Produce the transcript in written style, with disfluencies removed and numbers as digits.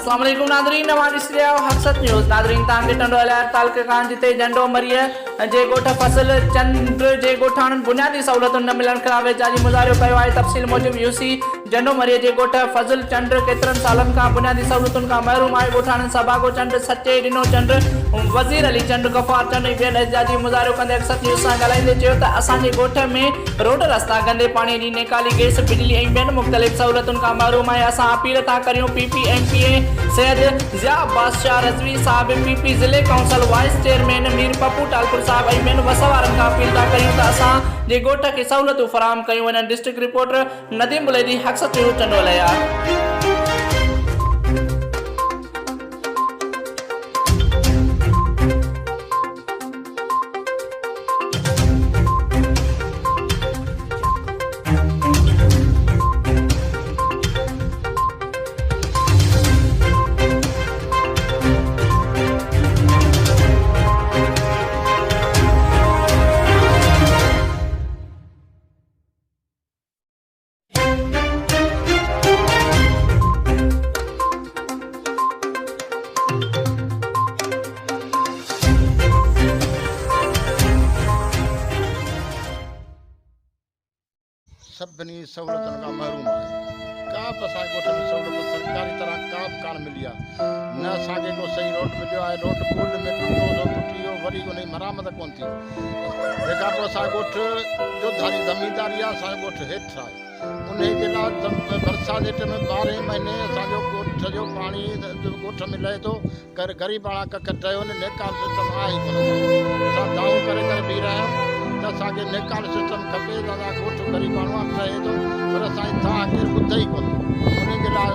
अस्सलाम वालेकुम नादरीन, नवां ॾिसी रहिया आहियो हक़सत न्यूज़। नादरीन तव्हांखे टंडोवालियार तालुके खां जिते झंडो मरीअ जे ॻोठ फसल चंड जे ॻोठाणनि बुनियादी सहूलियतूं न मिलण ख़िलाफ़ एहतिजाजी मुज़ाहिरो कयो आहे। तफ़सील मूजिबि यूसी झंडो मरीअ जे ॻोठ फज़ल चंड केतिरनि सालनि खां बुनियादी सहूलियतुनि खां महरूम आहे। ॻोठाणनि सभागो चंड, सचे ॾिनो चंड, वज़ीर अली चंड, गफ़ार चंड ऐं ॿियनि एहतिजाजी मुज़ाहिरो कंदे हक़सत न्यूज़ सां ॻाल्हाईंदे चयो त असांजे ॻोठ में रोड रस्ता, गंदे पाणीअ जी नेकाली, गैस, बिजली ऐं ॿियनि मुख़्तलिफ़ सहूलियतुनि खां महरूम आहे। असां अपील था करियूं PPMPA सैयद ज़िया बादशाह रज़वी साहब, PP ज़िले council vice chairman Mir Pappu Talpur साहब ऐं ॿियनि वसवारनि खां अपील था करियूं त असांजे ॻोठ खे सहूलियतूं फ़राहम कयूं वञनि। डिस्ट्रिक्ट रिपोर्टर नदीम बुलेदी, हक़सत न्यूज़ टंडोवालियार। सभिनी सहूलियतुनि खां महरूम आहे। का बि असांजे ॻोठ में सहूलियत सरकारी तरह का बि कान मिली आहे। न असांखे को सही रोड मिलियो आहे। रोड पुल में टुटी वियो, वरी उन जी मरामत कोन थी। तंहिंखां पोइ असांजो ॻोठ जो धारी ज़मीनदारी आहे, असांजो ॻोठ हेठि आहे। उन जे लाइ बरसाति जे टाइम में 12 महीने असांजो ॻोठ जो पाणी ॻोठ में लहे थो। ग़रीब आणा कख टयो न, नेकाल सिस्टम आहे ई कोन। असां दाऊं करे बीह रहिया आहियूं त असांखे नेकाल सिस्टम खपे। दादा ॻोठ ग़रीब माण्हू आहे, ठहे थो, पर असांजी तव्हां केरु ॿुधे ई कोन। उन जे लाइ